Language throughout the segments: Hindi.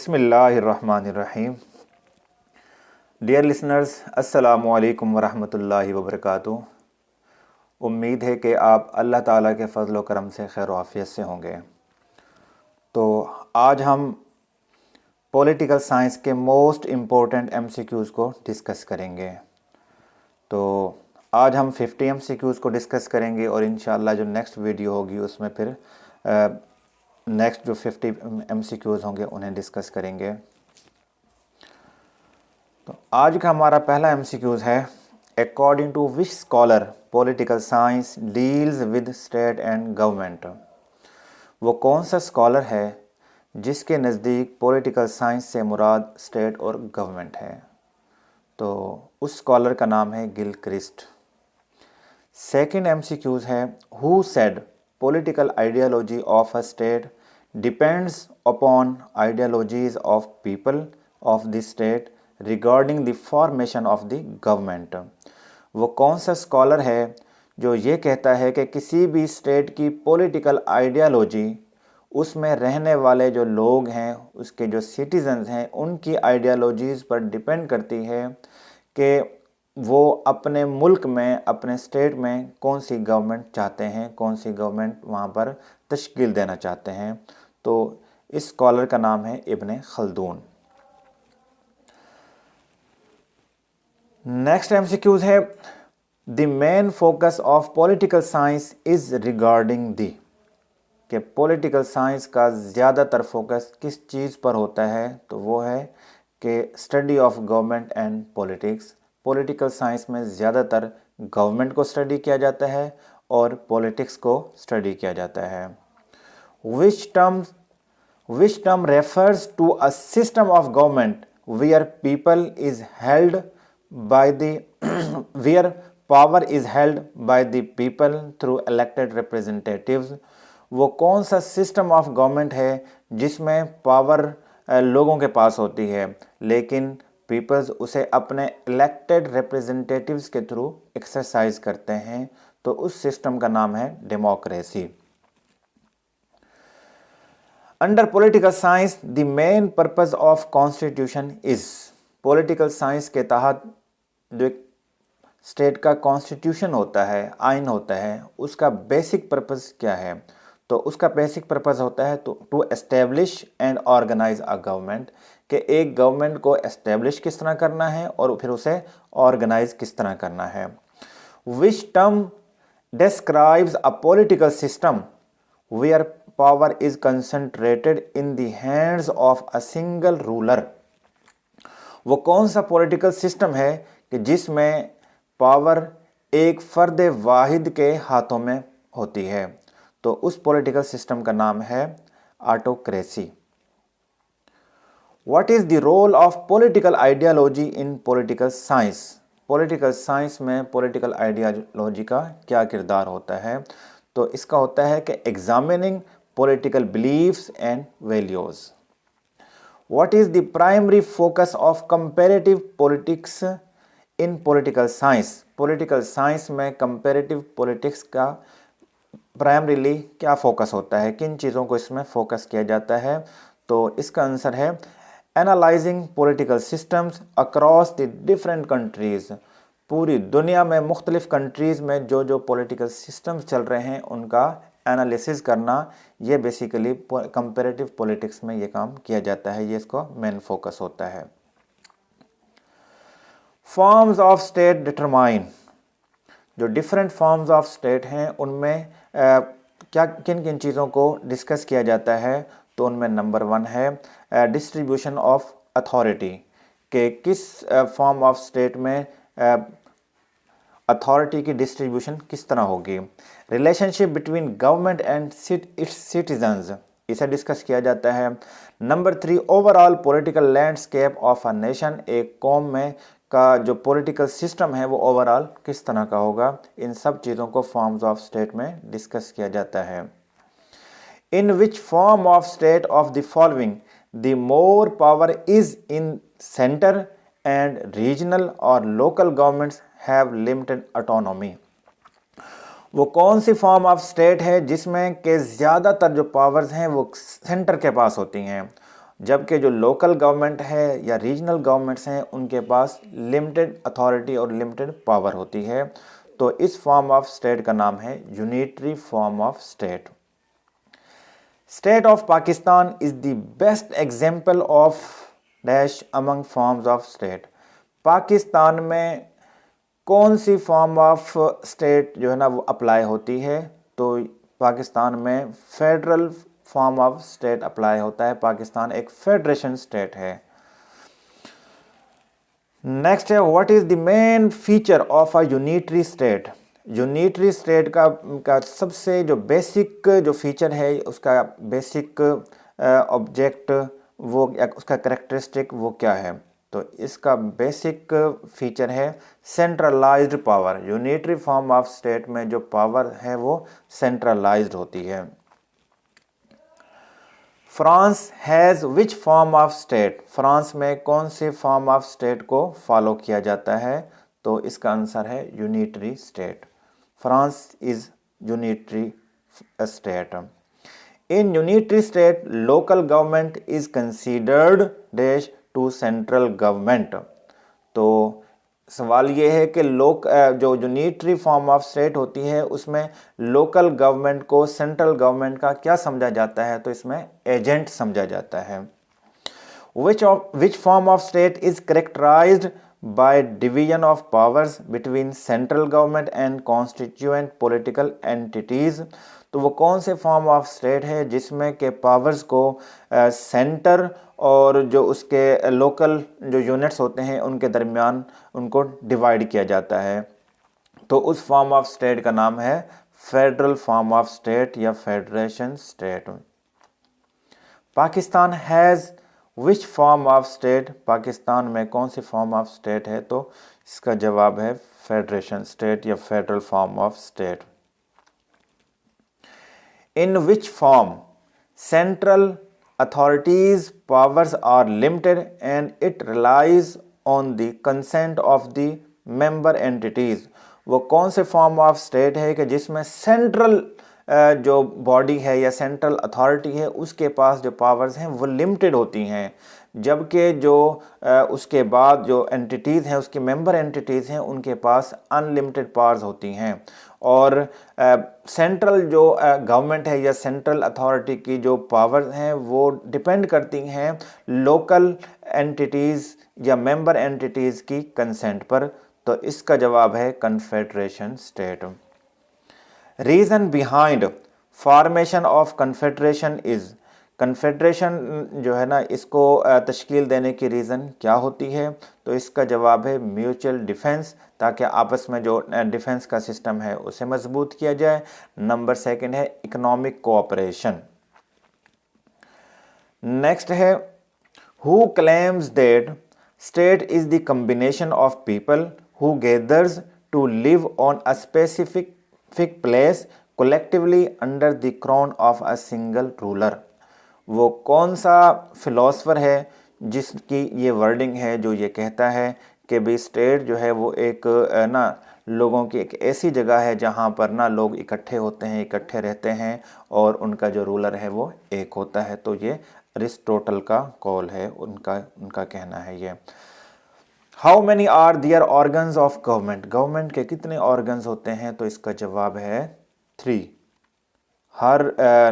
बिस्मिल्लाहिर्रहमानिर्रहीम। डियर लिसनर्स, अस्सलामु अलैकुम वरहमतुल्लाहि वबरकातुहू। उम्मीद है कि आप अल्लाह ताला के फ़ज़ल व करम से खैर आफ़ियत से होंगे। तो आज हम पॉलिटिकल साइंस के मोस्ट इम्पोर्टेंट MCQs को डिस्कस करेंगे। तो आज हम 50 MCQs को डिस्कस करेंगे और इंशाअल्लाह जो नेक्स्ट वीडियो होगी उसमें फिर नेक्स्ट जो 50 MCQs होंगे उन्हें डिस्कस करेंगे। तो आज का हमारा पहला MCQs है, according to which scholar political science deals with state and government. वो कौन सा स्कॉलर है जिसके नज़दीक पॉलिटिकल साइंस से मुराद स्टेट और गवर्नमेंट है। तो उस स्कॉलर का नाम है गिलक्रिस्ट। सेकंड MCQs है, who said political ideology of a state depends upon ideologies of people of the state regarding the formation of the government. वो कौन सा स्कॉलर है जो ये कहता है कि किसी भी स्टेट की पॉलिटिकल आइडियोलॉजी उसमें रहने वाले जो लोग हैं, उसके जो सिटीजन्स हैं, उनकी आइडियोलॉजीज़ पर डिपेंड करती है कि वो अपने मुल्क में, अपने स्टेट में कौन सी गवर्नमेंट चाहते हैं, कौन सी गवर्नमेंट वहाँ पर तश्कील देना चाहते हैं। तो इस स्कॉलर का नाम है इब्न खल्दून। नेक्स्ट MCQs है, the main focus of political science is regarding the, कि पॉलिटिकल साइंस का ज़्यादातर फोकस किस चीज़ पर होता है। तो वो है कि study of government and politics. Political science में ज़्यादातर गवर्नमेंट को स्टडी किया जाता है और पॉलिटिक्स को स्टडी किया जाता है। Which term refers to a system of government where people is held by the where power is held by the people through elected representatives. वो कौन सा सिस्टम ऑफ गवर्नमेंट है जिसमें पावर लोगों के पास होती है लेकिन पीपल्स उसे अपने इलेक्टेड रिप्रेजेंटेटिव्स के थ्रू एक्सरसाइज करते हैं। तो उस सिस्टम का नाम है democracy. Under political science the main purpose of constitution is. Political science के तहत जो स्टेट का कॉन्स्टिट्यूशन होता है, आइन होता है, उसका बेसिक पर्पस क्या है। तो उसका बेसिक पर्पस होता है to establish and organise a government, कि एक गवर्नमेंट को एस्टेब्लिश किस तरह करना है और फिर उसे ऑर्गेनाइज किस तरह करना है। Which term describes a political system where power is concentrated in the hands of a single ruler. वो कौन सा पॉलिटिकल सिस्टम है कि जिसमें पावर एक फर्द वाहिद के हाथों में होती है। तो उस पॉलिटिकल सिस्टम का नाम है autocracy. What is the role of political ideology in political science. Political science में पॉलिटिकल आइडियोलॉजी का क्या किरदार होता है। तो इसका होता है कि examining political beliefs and values. What is the primary focus of comparative politics in political science. Political science में कंपैरेटिव पॉलिटिक्स का प्राइमरीली क्या फोकस होता है, किन चीज़ों को इसमें फोकस किया जाता है। तो इसका आंसर है analysing political systems across the different countries. पूरी दुनिया में मुख्तलिफ कंट्रीज़ में जो जो पॉलिटिकल सिस्टम्स चल रहे हैं उनका एनालिसिस करना, ये बेसिकली कंपैरेटिव पॉलिटिक्स में ये काम किया जाता है, ये इसको मेन फोकस होता है। Forms of state determine. जो डिफरेंट फॉर्म्स ऑफ स्टेट हैं उनमें क्या किन किन चीज़ों को डिस्कस किया जाता है। तो उनमें नंबर 1 है डिस्ट्रीब्यूशन ऑफ अथॉरिटी, कि किस फॉर्म ऑफ स्टेट में अथॉरिटी की डिस्ट्रीब्यूशन किस तरह होगी। Relationship between government and it's citizens, इसे डिस्कस किया जाता है। Number 3 overall political landscape of a nation, एक कौम में का जो पॉलिटिकल सिस्टम है वो ओवरऑल किस तरह का होगा। इन सब चीज़ों को फॉर्म्स ऑफ स्टेट में डिस्कस किया जाता है। In which form of state of the following the more power is in centre and regional और local governments have limited autonomy. वो कौन सी फॉर्म ऑफ स्टेट है जिसमें के ज़्यादातर जो पावर्स हैं वो सेंटर के पास होती हैं जबकि जो लोकल गवर्नमेंट है या रीजनल गवर्नमेंट्स हैं उनके पास लिमिटेड अथॉरिटी और लिमिटेड पावर होती है। तो इस फॉर्म ऑफ स्टेट का नाम है unitary form of state. State of Pakistan is the best example of dash among forms of state. Pakistan में कौन सी फॉर्म ऑफ स्टेट जो है ना वो अप्लाई होती है? तो पाकिस्तान में federal form of state apply होता है। पाकिस्तान एक फेडरेशन स्टेट है। नेक्स्ट है, what is the main feature of a unitary state? Unitary state का सबसे जो बेसिक जो फीचर है, उसका बेसिक ऑब्जेक्ट वो उसका करेक्टरिस्टिक वो क्या है? तो इसका बेसिक फीचर है centralised power. Unitary form of state में जो पावर है वो सेंट्रलाइज्ड होती है। France has which form of state? France में कौन से फॉर्म ऑफ स्टेट को फॉलो किया जाता है? तो इसका आंसर है unitary state. France is unitary state. In unitary state local government is considered dash to central government. तो सवाल ये है कि जो यूनिटरी फॉर्म ऑफ स्टेट होती है उसमें लोकल गवर्नमेंट को सेंट्रल गवर्नमेंट का क्या समझा जाता है? तो इसमें एजेंट समझा जाता है। विच form of state is characterised by division of powers between central government and constituent political entities? तो वो कौन से फॉर्म ऑफ स्टेट है जिसमें के पावर्स को सेंटर और जो उसके लोकल जो यूनिट्स होते हैं उनके दरमियान उनको डिवाइड किया जाता है? तो उस फॉर्म ऑफ स्टेट का नाम है फेडरल फॉर्म ऑफ स्टेट या federation state. Pakistan has which form of state? Pakistan में कौन सी फॉर्म ऑफ स्टेट है? तो इसका जवाब है फेडरेशन स्टेट या federal form of state. In which form central authorities' powers are limited and it relies on the consent of the member entities? वो कौन से फॉर्म ऑफ स्टेट है कि जिसमें सेंट्रल जो बॉडी है या सेंट्रल अथॉरिटी है उसके पास जो पावर्स हैं वो लिमिटेड होती हैं, जबकि जो उसके बाद जो एंटिटीज़ हैं उसकी मेंबर एंटिटीज़ हैं उनके पास अनलिमिटेड पावर्स होती हैं। और सेंट्रल जो गवर्नमेंट है या सेंट्रल अथॉरिटी की जो पावर्स हैं वो डिपेंड करती हैं लोकल एंटिटीज़ या मेंबर एंटिटीज़ की कंसेंट पर। तो इसका जवाब है confederation state. Reason behind formation of confederation is? Confederation जो है ना इसको तश्कील देने की रीज़न क्या होती है? तो इसका जवाब है म्यूचुअल डिफेंस, ताकि आपस में जो डिफेंस का सिस्टम है उसे मजबूत किया जाए। नंबर सेकंड है इकोनॉमिक कोऑपरेशन। नेक्स्ट है, who claims that state is the combination of people who gathers to live on a specific place collectively under the crown of a single ruler? वो कौन सा फिलोसफर है जिसकी ये वर्डिंग है जो ये कहता है कि भाई स्टेट जो है वो एक ना लोगों की एक ऐसी जगह है जहाँ पर ना लोग इकट्ठे होते हैं, इकट्ठे रहते हैं और उनका जो रूलर है वो एक होता है। तो ये अरिस्टोटल का कॉल है, उनका कहना है ये। How many are there organs of government? Government के कितने ऑर्गन्स होते हैं? तो इसका जवाब है 3। हर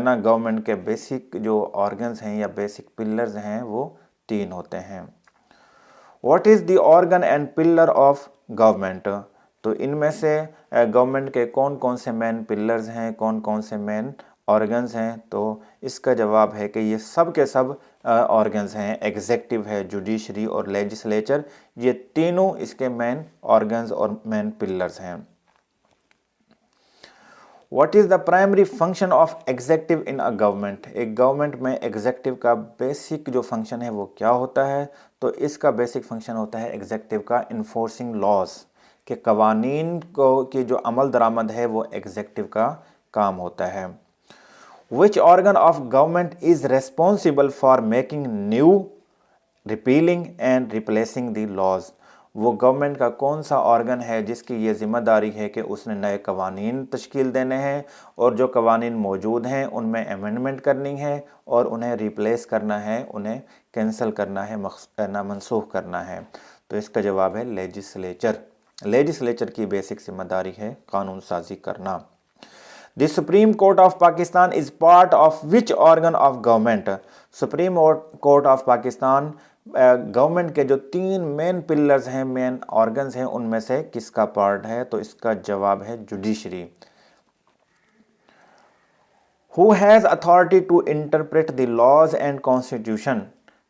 ना गवर्नमेंट के बेसिक जो ऑर्गन्स हैं या बेसिक पिलर्स हैं वो 3 होते हैं। What is the organ and pillar of government? तो इनमें से गवर्नमेंट के कौन कौन से मेन पिलर्स हैं, कौन कौन से मेन ऑर्गन्स हैं? तो इसका जवाब है कि ये सब के सब ऑर्गन्स हैं। एग्जेक्टिव है, जुडिशरी और लेजिस्लेचर, ये तीनों इसके मेन ऑर्गन्स और मेन पिलर्स हैं। What is the primary function of executive in a government? एक गवर्नमेंट में एग्जेक्टिव का बेसिक जो फंक्शन है वो क्या होता है? तो इसका बेसिक फंक्शन होता है एग्जेक्टिव का इन्फोर्सिंग लॉज, के कवानीन को की जो अमल दरामद है वो एग्जेक्टिव का काम होता है। Which organ of government is responsible for making new, repealing and replacing the laws? वो गवर्नमेंट का कौन सा ऑर्गन है जिसकी ये ज़िम्मेदारी है कि उसने नए कवानीन तश्कील देने हैं और जो कवानीन मौजूद हैं उनमें अमेंडमेंट करनी है और उन्हें रिप्लेस करना है, उन्हें कैंसिल करना है, मनसूख करना है। तो इसका जवाब है लेजिस्लेचर। लेजिस्लेचर की बेसिक जिम्मेदारी है कानून साजी करना। The supreme court of Pakistan is part of which organ of government? Supreme court of Pakistan government के जो 3 मेन पिलर्स हैं, मेन ऑर्गन्स हैं, उनमें से किसका पार्ट है? तो इसका जवाब है judiciary. Who has authority to interpret the laws and constitution?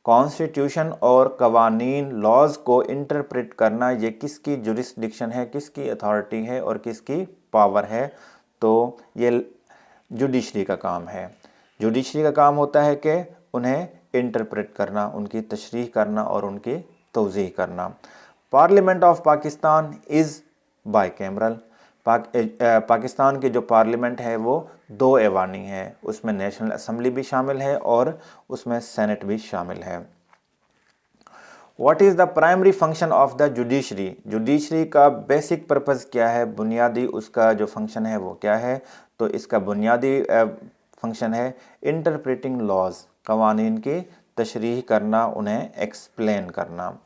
Constitution और कवानीन, लॉज को इंटरप्रेट करना, ये किसकी जुरिस्डिक्शन है, किसकी अथॉरिटी है और किसकी पावर है? तो ये जुडिशरी का काम है। जुडिशरी का काम होता है कि उन्हें इंटरप्रेट करना, उनकी तशरीह करना और उनकी तौज़ीह करना। Parliament of Pakistan is bicameral. Pakistan की जो पार्लियामेंट है वो 2 ऐवानी है, उसमें नेशनल असम्बली भी शामिल है और उसमें सेनेट भी शामिल है। What is the primary function of the judiciary? Judiciary का बेसिक पर्पज़ क्या है, बुनियादी उसका जो फंक्शन है वो क्या है? तो इसका बुनियादी फंक्शन है इंटरप्रेटिंग लॉज, कवानीन की तशरीह करना, उन्हें एक्सप्लेन करना।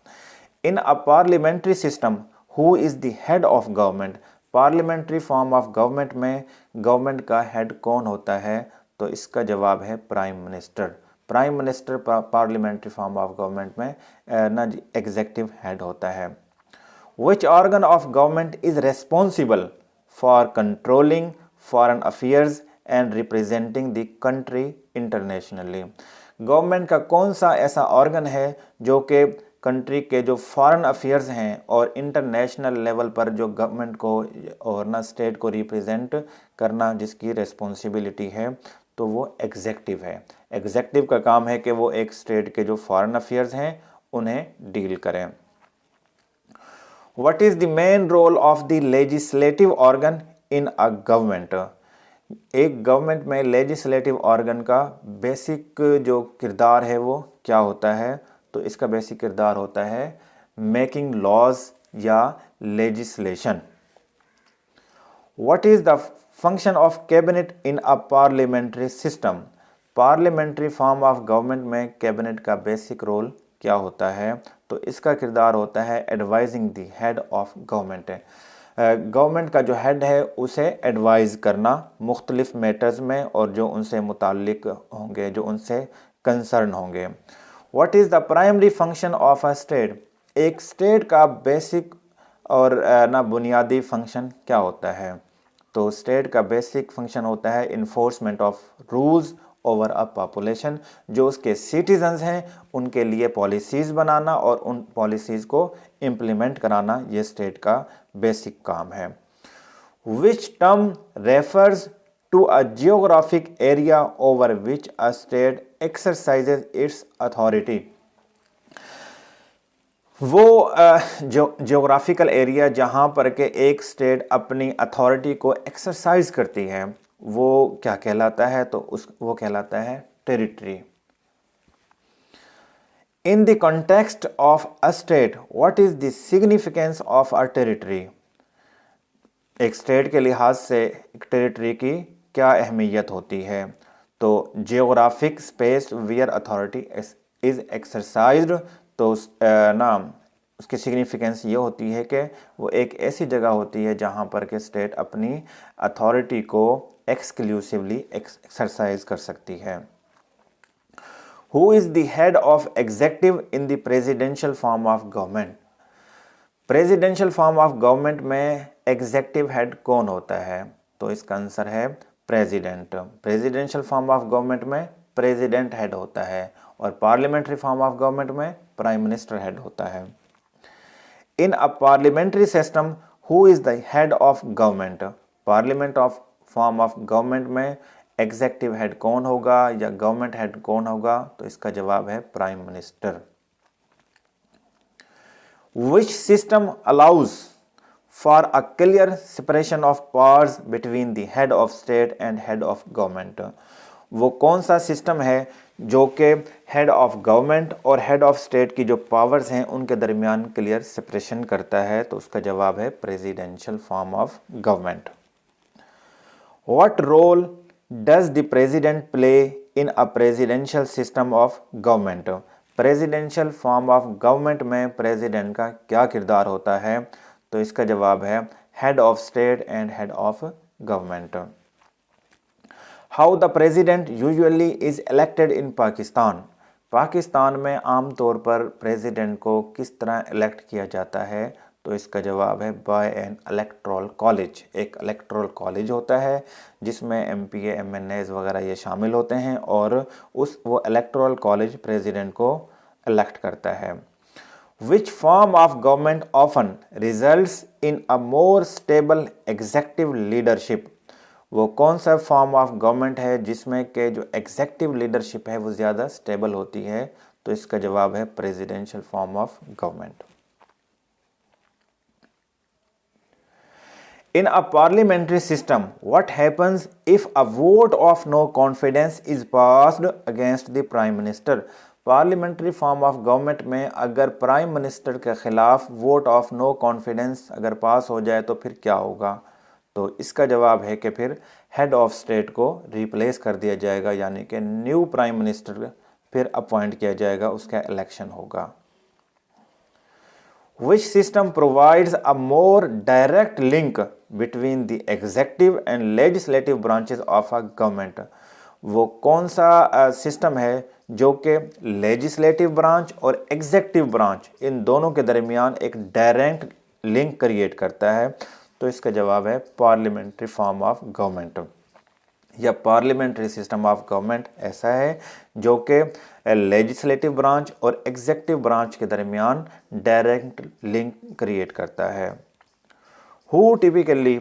In a parliamentary system who is the head of government? Parliamentary form of government में गवर्नमेंट का हेड कौन होता है? तो इसका जवाब है prime minister. Prime minister parliamentary form of government में एग्जेक्टिव हेड होता है। Which organ of government is responsible for controlling foreign affairs and representing the country internationally? Government का कौन सा ऐसा ऑर्गन है जो कि कंट्री के जो फॉरेन अफेयर्स हैं और इंटरनेशनल लेवल पर जो गवर्नमेंट को और स्टेट को रिप्रेजेंट करना जिसकी रिस्पॉन्सिबिलिटी है? तो वो एग्जेक्टिव है। एग्जेक्टिव का काम है कि वो एक स्टेट के जो फॉरेन अफेयर्स हैं उन्हें डील करें। What is the main role of the legislative organ in a government? एक गवर्नमेंट में लेजिस्लेटिव ऑर्गन का बेसिक जो किरदार है वो क्या होता है? तो इसका बेसिक किरदार होता है मेकिंग लॉज या legislation. What is the function of cabinet in a parliamentary system? Parliamentary form of government में कैबिनेट का बेसिक रोल क्या होता है? तो इसका किरदार होता है advising the head of government. Government का जो हेड है उसे एडवाइज़ करना मुख्तलिफ मैटर्स में और जो उनसे मुताल्लिक होंगे, जो उनसे कंसर्न होंगे। What is the primary function of a state? एक स्टेट का बेसिक और बुनियादी फंक्शन क्या होता है? तो स्टेट का बेसिक फंक्शन होता है enforcement of rules over a population. जो उसके सिटीजन्स हैं उनके लिए पॉलिसीज़ बनाना और उन पॉलिसीज़ को इम्प्लीमेंट कराना, ये स्टेट का बेसिक काम है। Which term refers to a geographic area over which a state exercises its authority? वो जियोग्राफिकल एरिया जहाँ पर के एक स्टेट अपनी अथॉरिटी को एक्सरसाइज करती है वो क्या कहलाता है? तो वो कहलाता है territory. In the context of a state what is the significance of a territory? एक स्टेट के लिहाज से एक टेरिटरी की क्या अहमियत होती है? तो geographic space where authority is exercised. तो उसकी सिग्निफिकेंस ये होती है कि वो एक ऐसी जगह होती है जहाँ पर के स्टेट अपनी अथॉरिटी को एक्सक्लूसिवली एक्सरसाइज कर सकती है। Who is the head of executive in the presidential form of government? Presidential form of government में एग्जेक्टिव हेड कौन होता है? तो इसका आंसर है president. Presidential form of government में प्रेसिडेंट हेड होता है और पार्लियामेंट्री फॉर्म ऑफ गवर्नमेंट में प्राइम मिनिस्टर हेड होता है। In a parliamentary system who is the head of government? Parliament of form of government में एग्जेक्टिव हेड कौन होगा या गवर्नमेंट हेड कौन होगा? तो इसका जवाब है prime minister. Which system allows for a clear separation of powers between the head of state and head of government? वो कौन सा सिस्टम है जो कि हेड ऑफ गवर्नमेंट और हेड ऑफ स्टेट की जो पावर्स हैं उनके दरमियान क्लियर सेपरेशन करता है? तो उसका जवाब है presidential form of government. What role does the president play in a presidential system of government? Presidential form of government में प्रेसिडेंट का क्या किरदार होता है? तो इसका जवाब है head of state and head of government. How the president usually is elected in Pakistan? Pakistan में आमतौर पर प्रेसिडेंट को किस तरह इलेक्ट किया जाता है? तो इसका जवाब है बाय एन इलेक्टोरल कॉलेज। एक इलेक्टोरल कॉलेज होता है जिसमें एमपीए एमएनएज वगैरह ये शामिल होते हैं और वो इलेक्टोरल कॉलेज प्रेसिडेंट को इलेक्ट करता है। Which form of government often results in a more stable executive leadership? वो कौन सा फॉर्म ऑफ गवर्नमेंट है जिसमें के जो एग्जेक्टिव लीडरशिप है वो ज़्यादा स्टेबल होती है? तो इसका जवाब है presidential form of government. In a parliamentary system, what happens if a vote of no confidence is passed against the prime minister? Parliamentary form of government में अगर प्राइम मिनिस्टर के खिलाफ वोट ऑफ नो कॉन्फिडेंस अगर पास हो जाए तो फिर क्या होगा? तो इसका जवाब है कि फिर हेड ऑफ स्टेट को रिप्लेस कर दिया जाएगा, यानी कि न्यू प्राइम मिनिस्टर फिर अपॉइंट किया जाएगा, उसका इलेक्शन होगा। Which system provides a more direct link between the executive and legislative branches of a government? वो कौन सा सिस्टम है जो कि लेजिस्लेटिव ब्रांच और एग्जेक्टिव ब्रांच इन दोनों के दरमियान एक डायरेक्ट लिंक क्रिएट करता है? तो इसका जवाब है पार्लियामेंट्री फॉर्म ऑफ गवर्नमेंट या पार्लियामेंट्री सिस्टम ऑफ गवर्नमेंट ऐसा है जो कि लेजिस्लेटिव ब्रांच और एग्जेक्टिव ब्रांच के दरमियान डायरेक्ट लिंक क्रिएट करता है। Who typically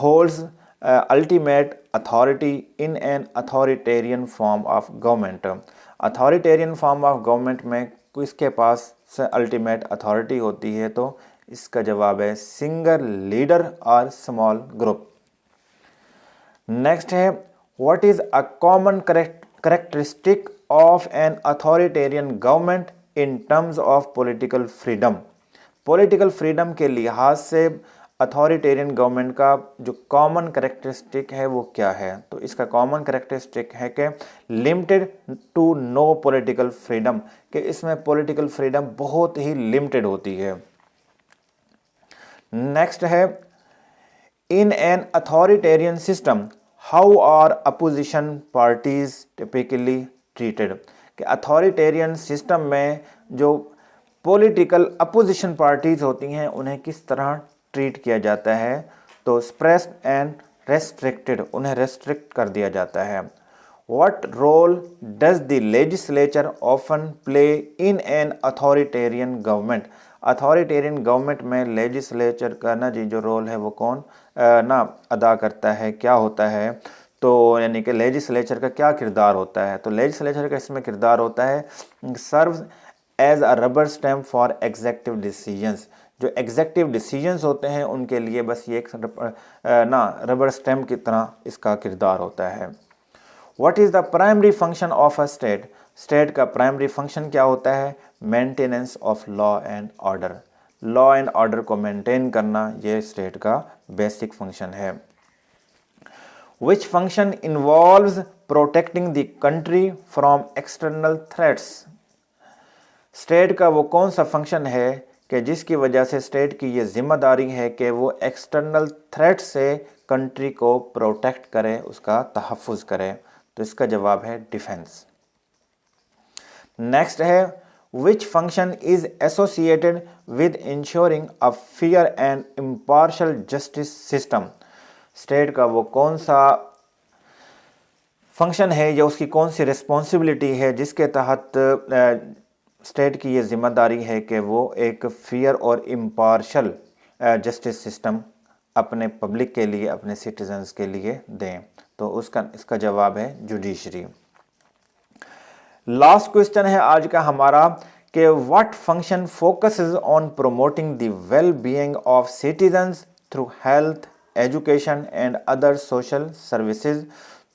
holds ultimate authority in an authoritarian form of government? Authoritarian form of government में किसके पास अल्टीमेट अथॉरिटी होती है? तो इसका जवाब है सिंगल लीडर और स्मॉल ग्रुप। नेक्स्ट है what is a common characteristic of N authoritarian government in terms of political freedom? Political freedom के लिहाज से अथॉरिटेरियन गवर्नमेंट का जो कॉमन करेक्टरिस्टिक है वो क्या है? तो इसका कॉमन करेक्टरिस्टिक है कि limited to no political freedom, कि इसमें पॉलिटिकल फ्रीडम बहुत ही लिमिटेड होती है। नेक्स्ट है in an authoritarian system how are opposition parties typically treated? कि अथॉरिटेरियन सिस्टम में जो पॉलिटिकल अपोजिशन पार्टीज होती हैं उन्हें किस तरह ट्रीट किया जाता है? तो सप्रेस्ड एंड रेस्ट्रिक्टेड, उन्हें रेस्ट्रिक्ट कर दिया जाता है। What role does the legislature often play in an authoritarian government? Authoritarian government में लेजिस्लेचर का ना जी जो रोल है वो कौन अदा करता है, क्या होता है? तो यानी कि लेजिस्लेचर का क्या किरदार होता है? तो लेजिस्लेचर का इसमें किरदार होता है serve as a rubber stamp for executive decisions. जो एग्जेक्टिव डिसीजंस होते हैं उनके लिए बस ये एक रबर स्टैम्प की तरह इसका किरदार होता है। What is the primary function of a state? State का प्राइमरी फंक्शन क्या होता है? Maintenance of law and order. Law and order को मेंटेन करना ये स्टेट का बेसिक फंक्शन है। Which function involves protecting the country from external threats? State का वो कौन सा फंक्शन है कि जिसकी वजह से स्टेट की ये जिम्मेदारी है कि वो एक्सटर्नल थ्रेट से कंट्री को प्रोटेक्ट करे, उसका तहफ़्फ़ुज़ करे? तो इसका जवाब है डिफेंस। नेक्स्ट है which function is associated with ensuring a fair and impartial justice system? State का वो कौन सा फंक्शन है या उसकी कौन सी रिस्पॉन्सिबिलिटी है जिसके तहत स्टेट की ये जिम्मेदारी है कि वो एक फेयर और इम्पार्शियल जस्टिस सिस्टम अपने पब्लिक के लिए, अपने सिटीजन्स के लिए दें? तो इसका जवाब है जुडिशरी। लास्ट क्वेश्चन है आज का हमारा कि what function focuses on promoting the well being of citizens through health, education and other social services?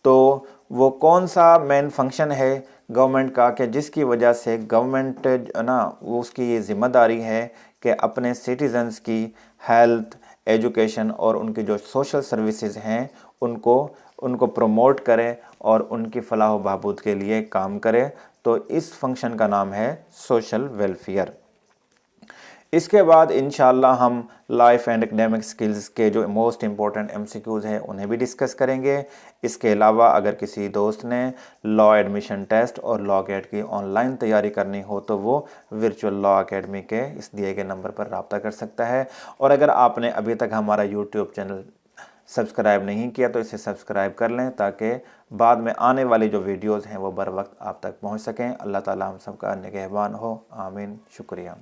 तो वो कौन सा मेन फंक्शन है गवर्नमेंट का कि जिसकी वजह से गवर्नमेंट ना वो उसकी ये जिम्मेदारी है कि अपने सिटीजन्स की हेल्थ, एजुकेशन और उनकी जो सोशल सर्विसेज हैं उनको प्रमोट करे और उनकी फलाह व बहबूद के लिए काम करे। तो इस फंक्शन का नाम है सोशल वेलफेयर। इसके बाद इंशाल्लाह हम लाइफ एंड एकेडमिक स्किल्स के जो मोस्ट इम्पॉर्टेंट एमसीक्यूज़ हैं उन्हें भी डिस्कस करेंगे। इसके अलावा अगर किसी दोस्त ने लॉ एडमिशन टेस्ट और लॉ गेट की ऑनलाइन तैयारी करनी हो तो वो वर्चुअल लॉ अकेडमी के इस दिए गए नंबर पर रब्ता कर सकता है। और अगर आपने अभी तक हमारा यूट्यूब चैनल सब्सक्राइब नहीं किया तो इसे सब्सक्राइब कर लें ताकि बाद में आने वाली जो वीडियोज़ हैं वो बर वक्त आप तक पहुँच सकें। अल्लाह ताला हम सबका निगहबान हो, आमीन। शुक्रिया।